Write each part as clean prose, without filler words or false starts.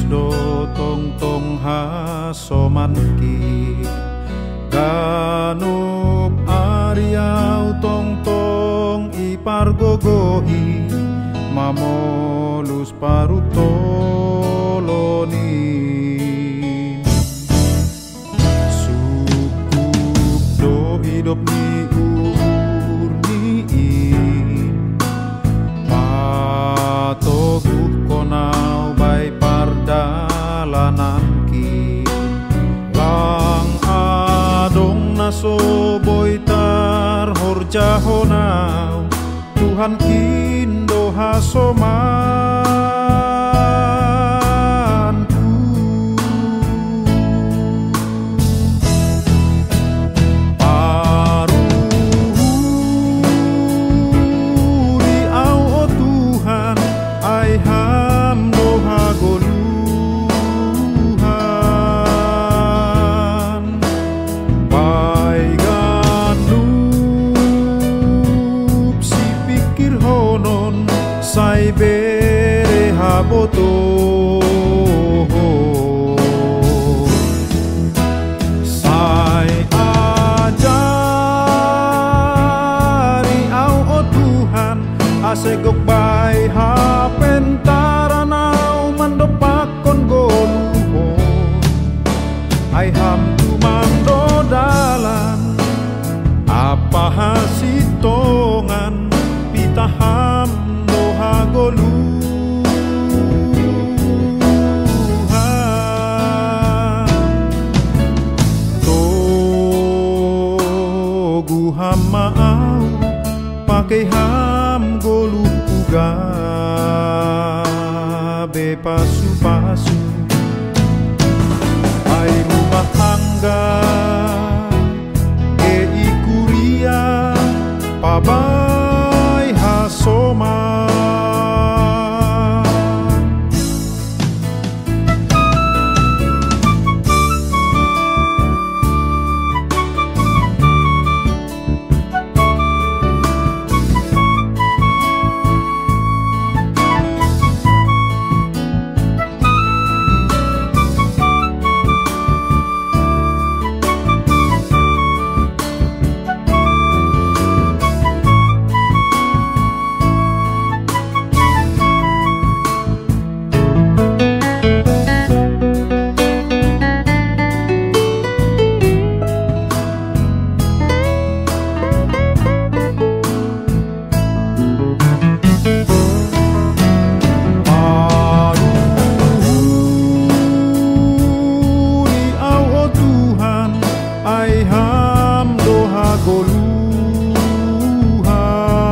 do tong tong hasomanki ganup ariau tong tong ipar gogohi mamolus parutoloni sukup do hidup ni urniin patogup konau bai pardalananki lang adong naso boitar horjahonau Tuhan kindo hasomanku paruhuri au o Tuhan ai hamdo hagoluhan bai ganup si pikir honon sai bere haboto sai ajari au o Tuhan asegok bai hapentaranau mandopakon goluho ai ham tumando dalan apa hasitongan pitaham doha goluhan togu hama au pakai ham goluh kuga be pasu-pasu ai rumah tangga kuria pabai hasoman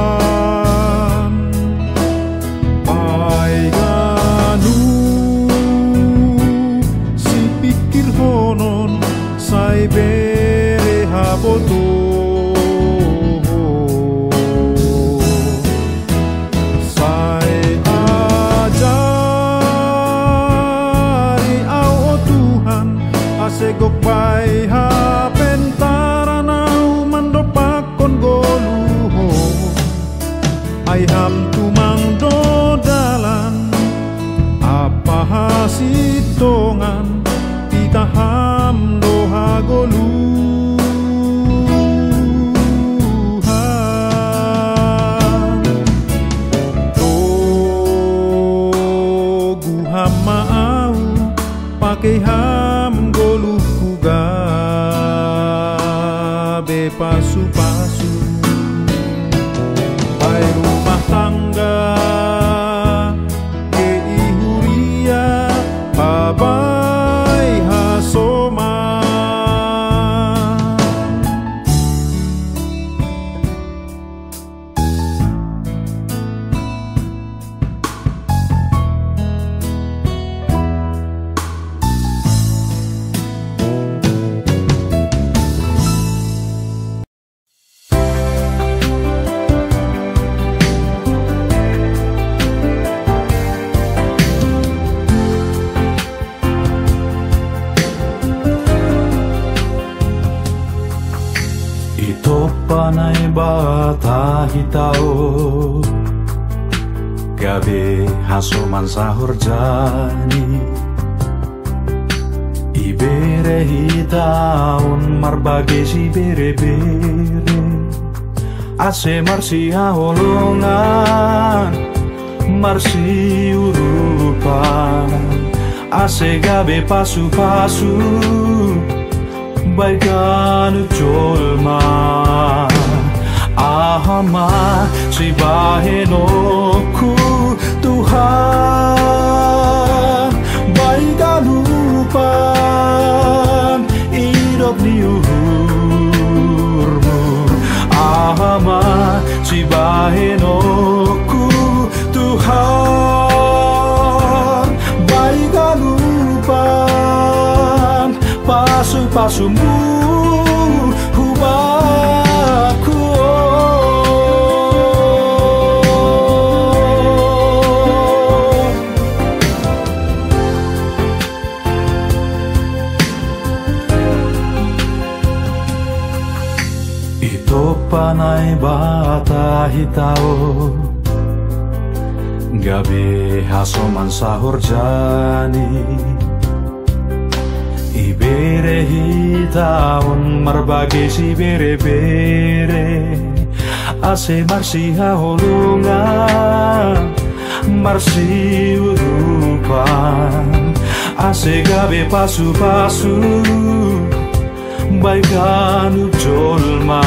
goluhan pai ganu si pikir honon sai bere haboto sai ajari au o Tuhan asegok bai hapentaranau mandopakon goluho ai ham tumang do dalan apa hasitongan pitaham doha goluhan togu hama au pakai ham goluh kuga be pasu-pasu ai rumah tangga ke ihuria pabai hasoman panai bata hitau gabe hasoman sahur jani Ibere hitaun marbage si bere-bere Ase marsi aholongan Marsi urupan Ase gabe pasu-pasu Baikan jolma Ahama si bahenoku Tuhan Baikan lupan Hidup niurmu Ahama si bahenoku Tuhan Baikan lupan Pasu-pasumu Hubaku Ito panay bata hitao Gabi hasoman sahur jani Ibere hitaun marbage si bere-bere Ase marsi haholungan Marsi urupan Ase gabe pasu-pasu Baikan jolma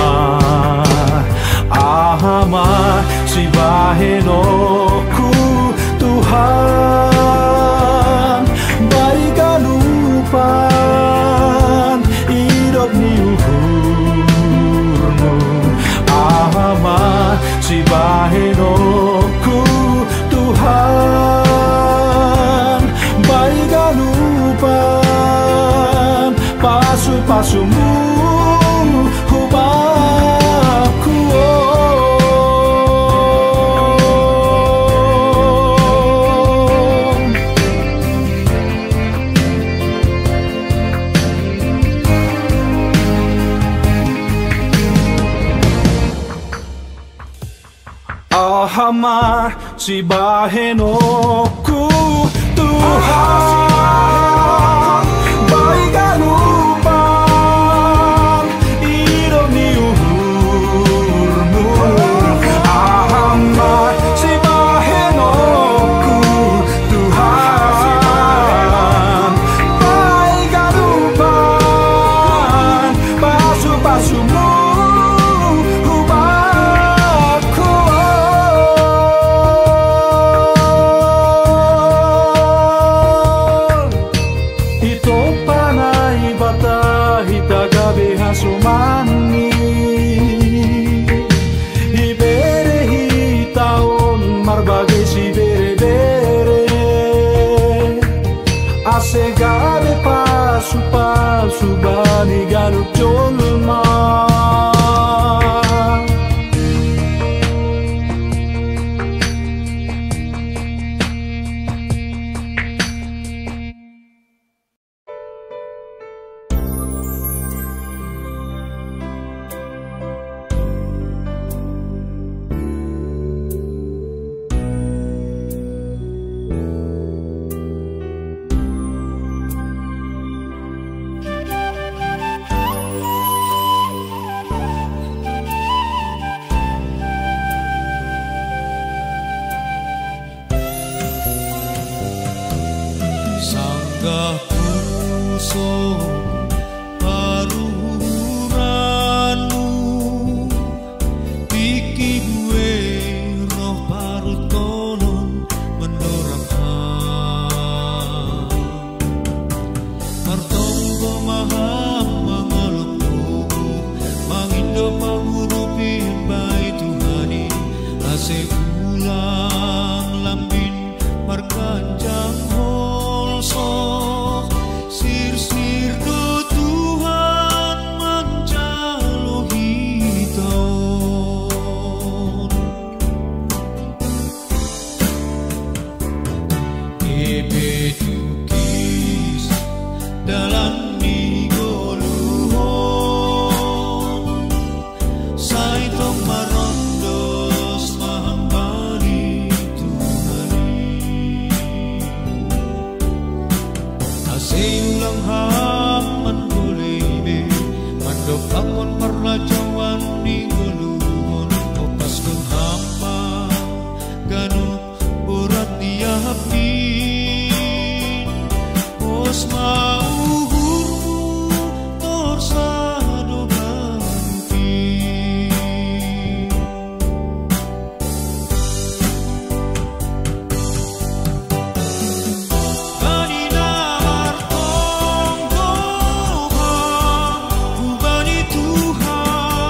Ahama si bahenoku Tuhan Baikan lupan Hidup niurmu Ahama si bahenoku Tuhan Baikan lupan Pasu-pasumu Hubaku Ahama si bahenoku Tuhan Baikan lupan Hidup niurmu Ahama si bahenoku Tuhan Baikan lupan Pasu-pasumu Sumani Ibere hitaun marbage si bere-bere Ase gabe pasu-pasu bani ganup jolma Sing lang ha bangun perlajuan di guluhun opaskeun hamba ganut berat dia hapin os mauhurmu torsado ganti Ganina martong doha ubani Tuhan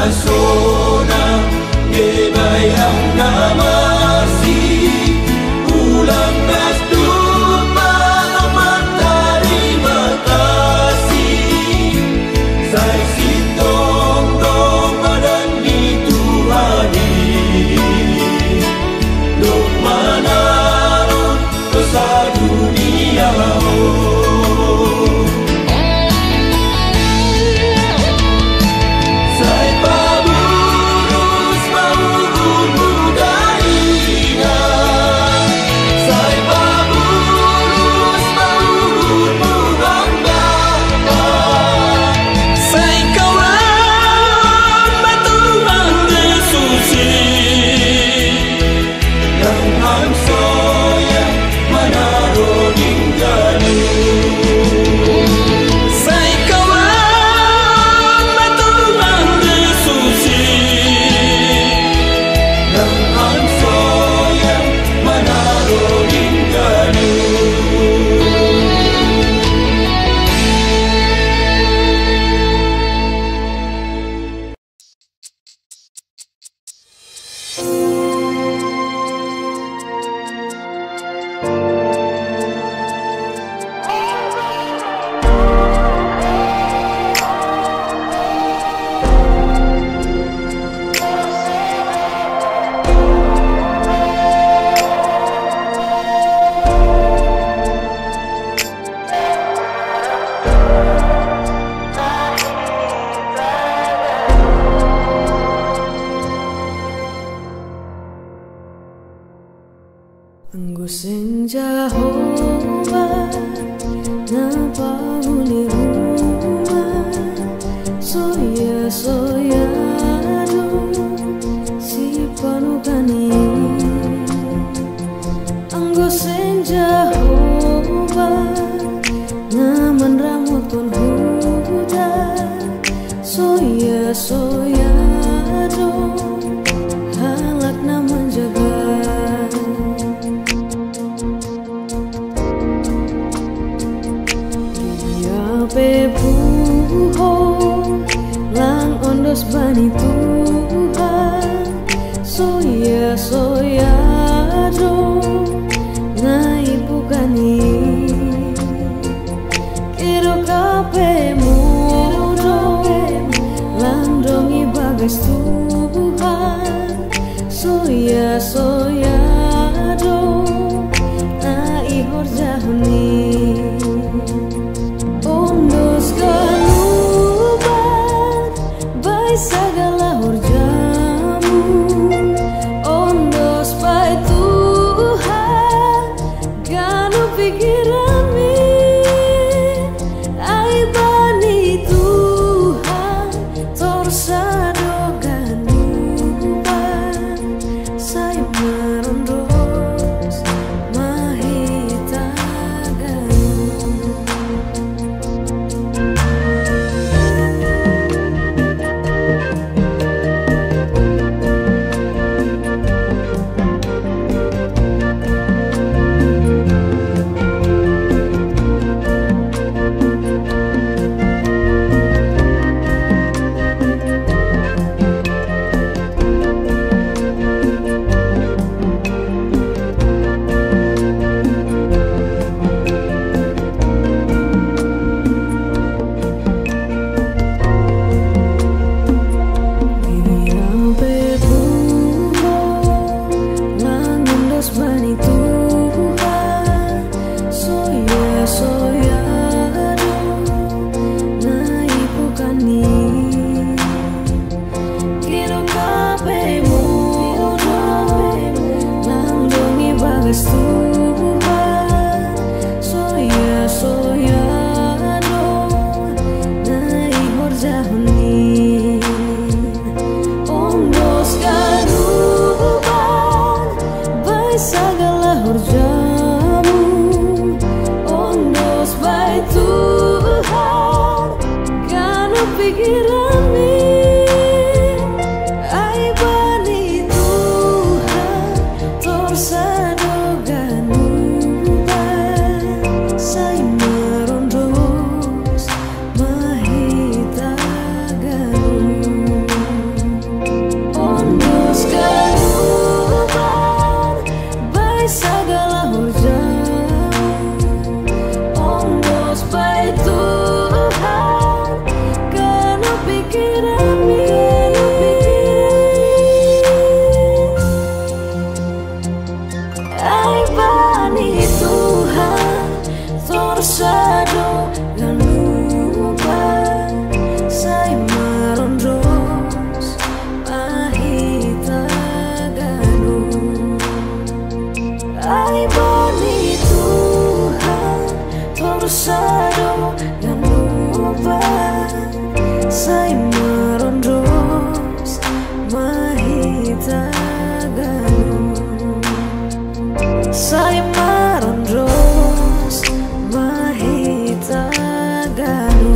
nasona gebayang namasi ulang das dupa amat terima kasih saya sitong dong badan dituhani dok manarun dosa dunia Anggo senja hoba na pauli rumah soya soya do si panukani Anggo senja hoba na menramut kon huda soya soya do halak na menjaga Pepuho lang ondos bani Tuhan soya soya do na ipukani kiro kape mudo lang dongi bagas Tuhan soya soya do na ihor jahuni segala horjamu ondos Sai merondos mahita ganu, sai merondos mahita ganu.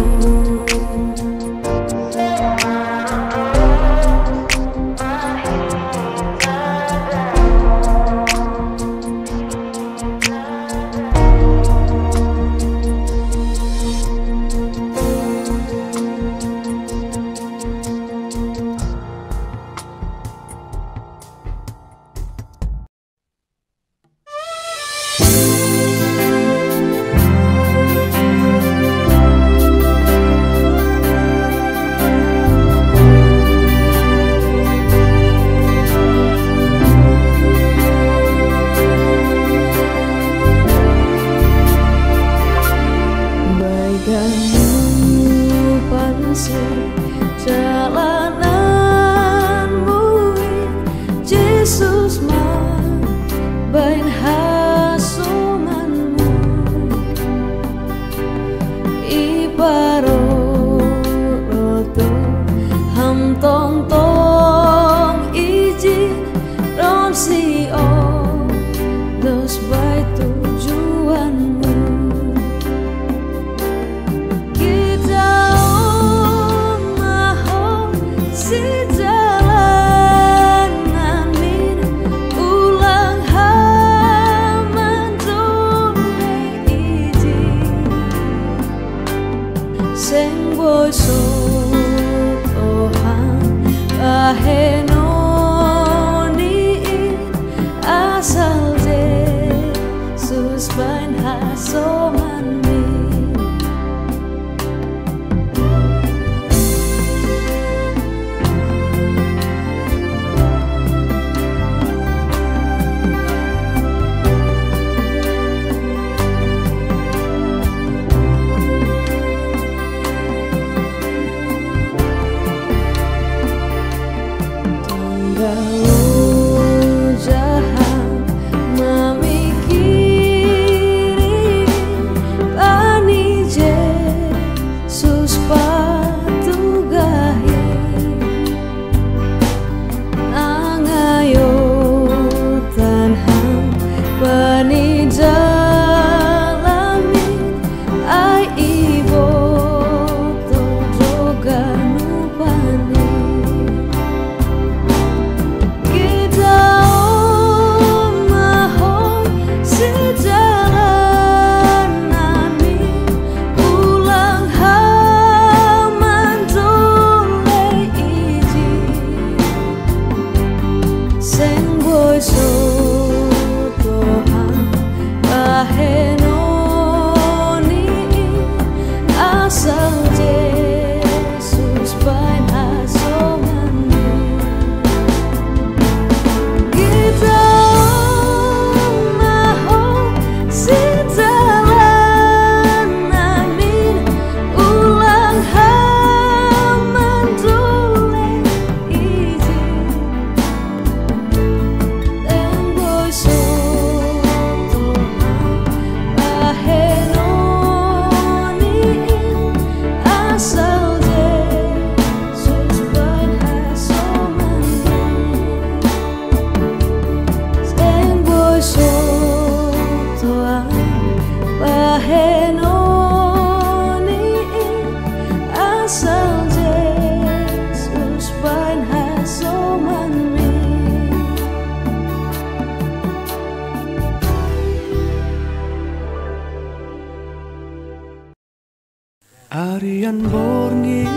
Arian borngin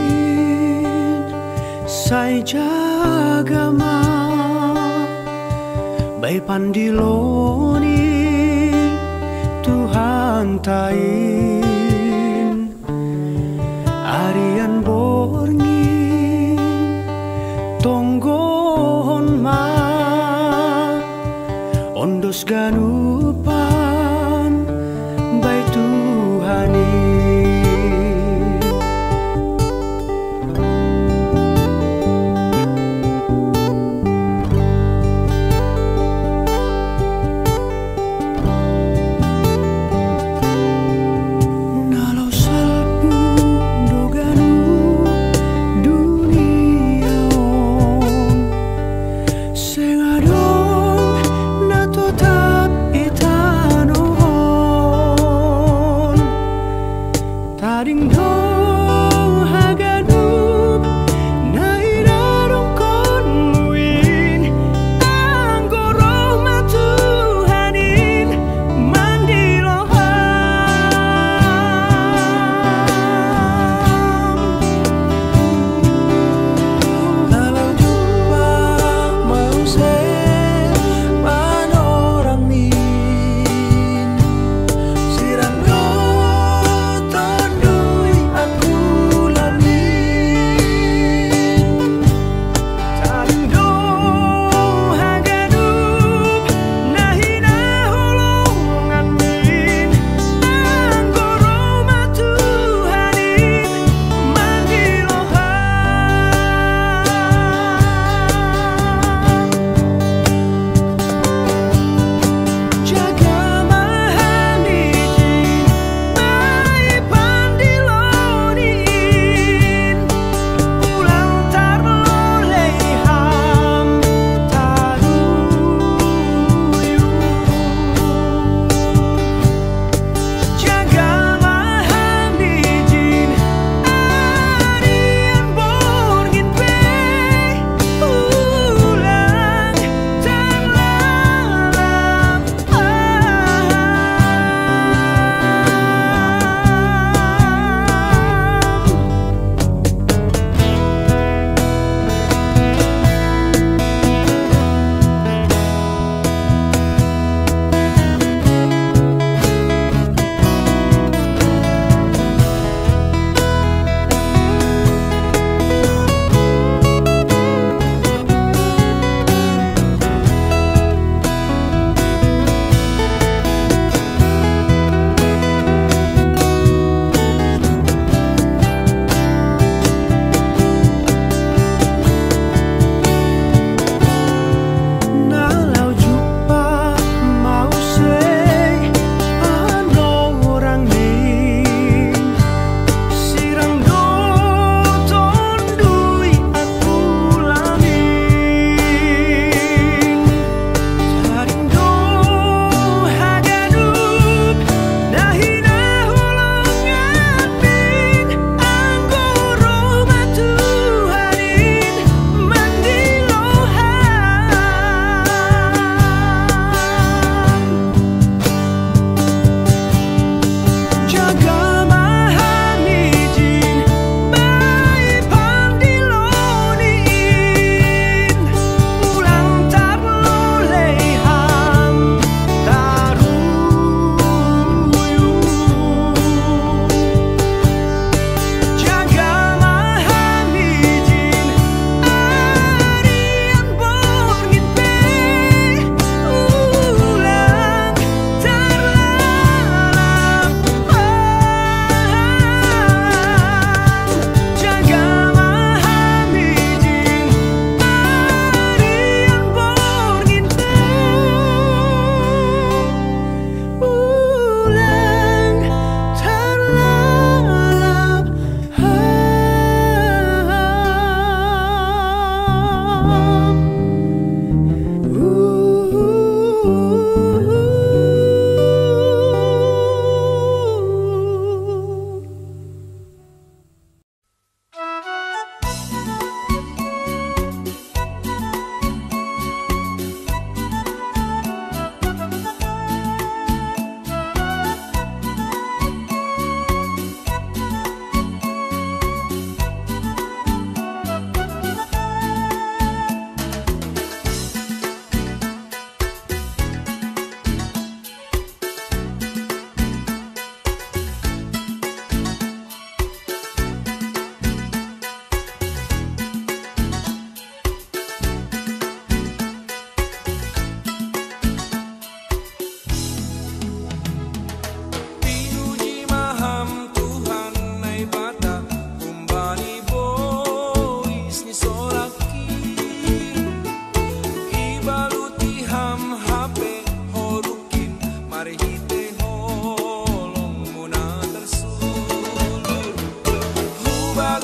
sai jagama bai pandiloni Tuhan tain Arian borngin tonggohon ma ondos ganupan bai Tuhani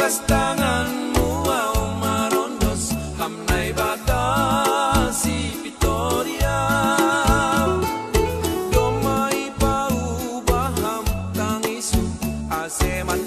Pangkas tanganmu au marondos hamnai batasi Victoria domai pau baham tangisu aseman